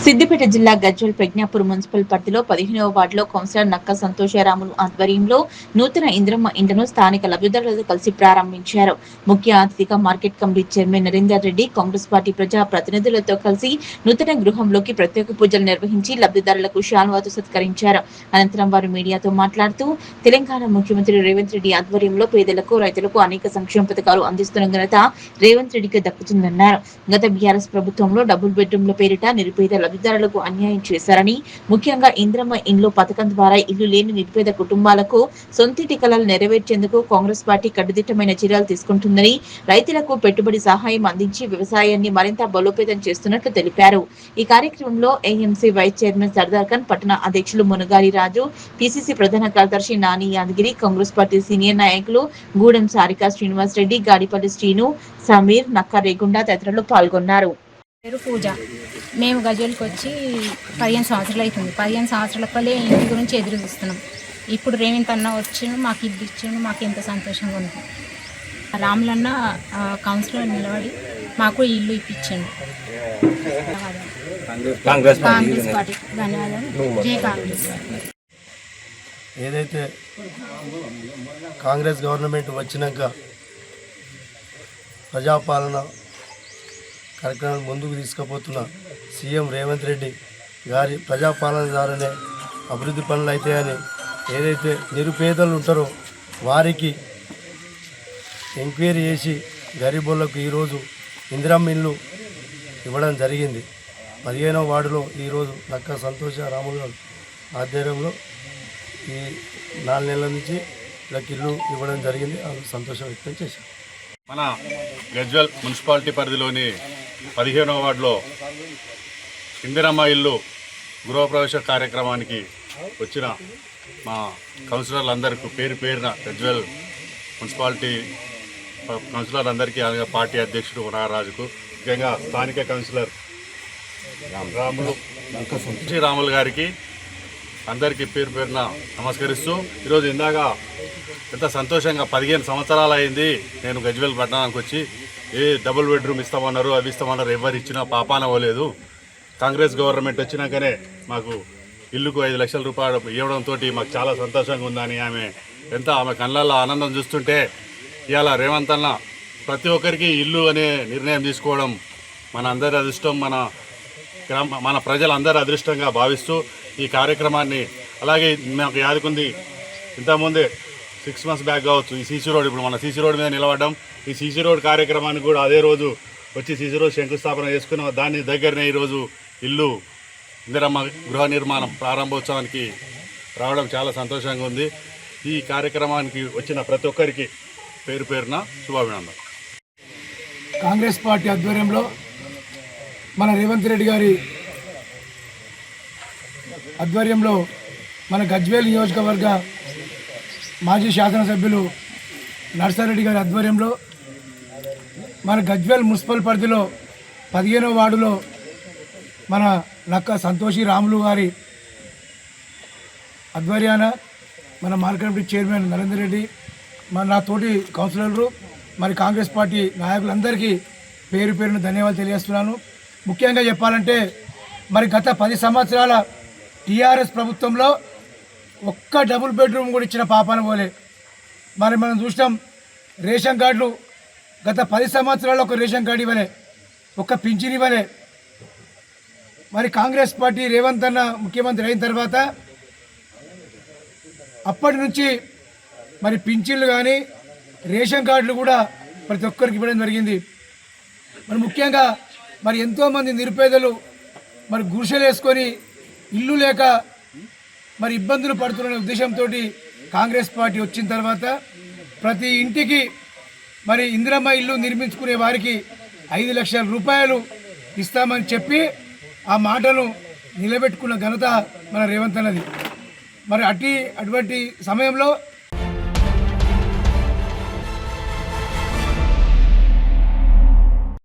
సిద్దిపేట జిల్లా గజ్వేల్ ప్రజ్ఞాపూర్ మున్సిపల్ పరిధిలో 15వ వార్డులో కౌన్సిలర్ నక్క సంతోషరాములు ఆధ్వర్యంలో నూతన ఇంద్రమ్మ ఇండ్లను స్థానిక లబ్ధిదారులతో కలిసి ప్రారంభించారు. ముఖ్య అతిథిగా market committee chairman Narender Reddy Congress party ప్రజా ప్రతినిధులతో కలిసి నూతన గృహంలోకి ప్రత్యేక పూజలు నిర్వహించి లబ్ధిదారులకు శాలువాతో సత్కరించారు. అనంతరం వారు మీడియాతో మాట్లాడుతూ తెలంగాణ ముఖ్యమంత్రి రేవంత్ రెడ్డి ఆధ్వర్యంలో పేదలకు రైతులకు అనేక సంక్షేమ పథకాలు అందిస్తున్న ఘనత రేవంత్ రెడ్డికి దక్కుతుందన్నారు. గత బీఆర్ఎస్ ప్రభుత్వంలో డబుల్ బెడ్రూమ్ల పేరిట నిరుపేద లబ్ధిదారులకు అన్యాయం చేశారని, ముఖ్యంగా ఇంద్రమ్మ ఇండ్లు పథకం ద్వారా ఇల్లు లేని నిరుపేద కుటుంబాలకు సొంతింటి కలలు నెరవేర్చేందుకు కాంగ్రెస్ పార్టీ కట్టుదిట్టమైన చర్యలు తీసుకుంటుందని, రైతులకు పెట్టుబడి సహాయం అందించి వ్యవసాయాన్ని మరింత బలోపేతం చేస్తున్నట్లు తెలిపారు. ఈ కార్యక్రమంలో AMC vice chairman Sardar Khan, పట్టణ అధ్యక్షులు మునగారి రాజు, పిసిసి ప్రధాన కార్యదర్శి నాని యాదగిరి, కాంగ్రెస్ పార్టీ సీనియర్ నాయకులు గూడెం సారిక శ్రీనివాస్ రెడ్డి, గాడిపల్లి శ్రీను, సమీర్, నక్క రేగుండా తదితరులు పాల్గొన్నారు. పూజ మేము గజ్వేల్కి వచ్చి 15 సంవత్సరాలు అవుతుంది. 15 సంవత్సరాల పల్లె ఇంటి గురించి ఎదురు చూస్తున్నాం. ఇప్పుడు రేవంత్ అన్న వచ్చిండు, మాకు ఇల్లు ఇచ్చిండు, మాకు ఎంత సంతోషంగా ఉంది. రాములన్న కౌన్సిలర్ నిలబడి మాకు ఇల్లు ఇప్పించిండు. కాంగ్రెస్ పార్టీ ధన్యవాదాలు. జై కాంగ్రెస్. ఏదైతే కాంగ్రెస్ గవర్నమెంట్ వచ్చినాక ప్రజాపాలన కార్యక్రమాన్ని ముందుకు తీసుకుపోతున్న సీఎం రేవంత్ రెడ్డి గారి ప్రజాపాలన ద్వారానే అభివృద్ధి పనులు అవుతాయని, ఏదైతే నిరుపేదలు ఉంటారో వారికి ఎంక్వైరీ చేసి గరీబులకు ఈరోజు ఇందిరమ్మ ఇల్లు ఇవ్వడం జరిగింది. 15వ వార్డులో ఈరోజు నక్క సంతోష రాములు ఆధ్వర్యంలో ఈ 4 నెలల నుంచి వీళ్ళకి ఇల్లు ఇవ్వడం జరిగింది. సంతోషం వ్యక్తం చేశారు. మన గజ్వేల్ మున్సిపాలిటీ పరిధిలోని 15వ వార్డులో ఇందిరమ్మ ఇల్లు గృహప్రవేశ కార్యక్రమానికి వచ్చిన మా కౌన్సిలర్లందరికీ పేరు పేరున గజ్వేల్ మున్సిపాలిటీ కౌన్సిలర్లందరికీ, అలాగే పార్టీ అధ్యక్షుడు నాగరాజుకు, ముఖ్యంగా స్థానిక కౌన్సిలర్ రాములు గారికి అందరికీ పేరు పేరున నమస్కరిస్తూ, ఈరోజు ఇందాక ఎంత సంతోషంగా 15 సంవత్సరాలు అయింది నేను గజ్వేల్ పట్టణానికి వచ్చి, ఏ డబుల్ బెడ్రూమ్ ఇస్తామన్నారు, అవి ఇస్తామన్నారు, ఎవరు ఇచ్చినా పాపాన పోలేదు. కాంగ్రెస్ గవర్నమెంట్ వచ్చినాకనే మాకు ఇల్లుకు 5 లక్షల రూపాయలు ఇవ్వడంతో మాకు చాలా సంతోషంగా ఉందని ఆమె కళ్ళల్లో ఆనందం చూస్తుంటే, ఇవాళ రేవంత్ అన్న ప్రతి ఒక్కరికి ఇల్లు అనే నిర్ణయం తీసుకోవడం మన అందరి అదృష్టం, మన ప్రజలందరి అదృష్టంగా భావిస్తూ ఈ కార్యక్రమాన్ని, అలాగే మాకు యాదుకుంది ఇంతకుముందే 6 months బ్యాక్ కావచ్చు, ఈ సీసీ రోడ్, ఇప్పుడు మన సీసీ రోడ్ మీద నిలబడ్డం. ఈ సీసీ రోడ్ కార్యక్రమానికి కూడా అదే రోజు వచ్చి సీసీ రోడ్ శంకుస్థాపన చేసుకున్న దాని దగ్గరనే ఈరోజు ఇల్లు ఇందిరమ్మ గృహ నిర్మాణం ప్రారంభోత్సవానికి రావడం చాలా సంతోషంగా ఉంది. ఈ కార్యక్రమానికి వచ్చిన ప్రతి ఒక్కరికి పేరు పేరున శుభాభినందనలు. కాంగ్రెస్ పార్టీ ఆధ్వర్యంలో మన రేవంత్ రెడ్డి గారి ఆధ్వర్యంలో మన గజ్వేల్ నియోజకవర్గ మాజీ శాసనసభ్యులు నర్సారెడ్డి గారి ఆధ్వర్యంలో మన గజ్వేల్ మున్సిపల్ పరిధిలో 15వ వార్డులో మన నక్క సంతోషి రాములు గారి ఆధ్వర్యాన మన market committee chairman Narender Reddy, నా తోటి కౌన్సిలర్లు, మరి కాంగ్రెస్ పార్టీ నాయకులందరికీ పేరు పేరున ధన్యవాదాలు తెలియజేస్తున్నాను. ముఖ్యంగా చెప్పాలంటే మరి గత 10 సంవత్సరాల టీఆర్ఎస్ ప్రభుత్వంలో ఒక్క డబుల్ బెడ్రూమ్ కూడా ఇచ్చిన పాపాన పోలే. మరి మనం చూసినాం, రేషన్ కార్డులు గత 10 సంవత్సరాల్లో ఒక రేషన్ కార్డు ఇవ్వలే, ఒక్క పింఛన్ ఇవ్వలే. మరి కాంగ్రెస్ పార్టీ రేవంత్ అన్న ముఖ్యమంత్రి అయిన తర్వాత అప్పటి నుంచి మరి పింఛన్లు కానీ రేషన్ కార్డులు కూడా ప్రతి ఒక్కరికి ఇవ్వడం జరిగింది. మరి ముఖ్యంగా మరి ఎంతోమంది నిరుపేదలు మరి గుడిసెలు వేసుకొని ఇల్లు లేక మరి ఇబ్బందులు పడుతున్న ఉద్దేశంతో కాంగ్రెస్ పార్టీ వచ్చిన తర్వాత ప్రతి ఇంటికి మరి ఇందిరమ్మ ఇల్లు నిర్మించుకునే వారికి 5 లక్షల రూపాయలు ఇస్తామని చెప్పి ఆ మాటను నిలబెట్టుకున్న ఘనత మన రేవంత్ అన్నది. మరి అటువంటి సమయంలో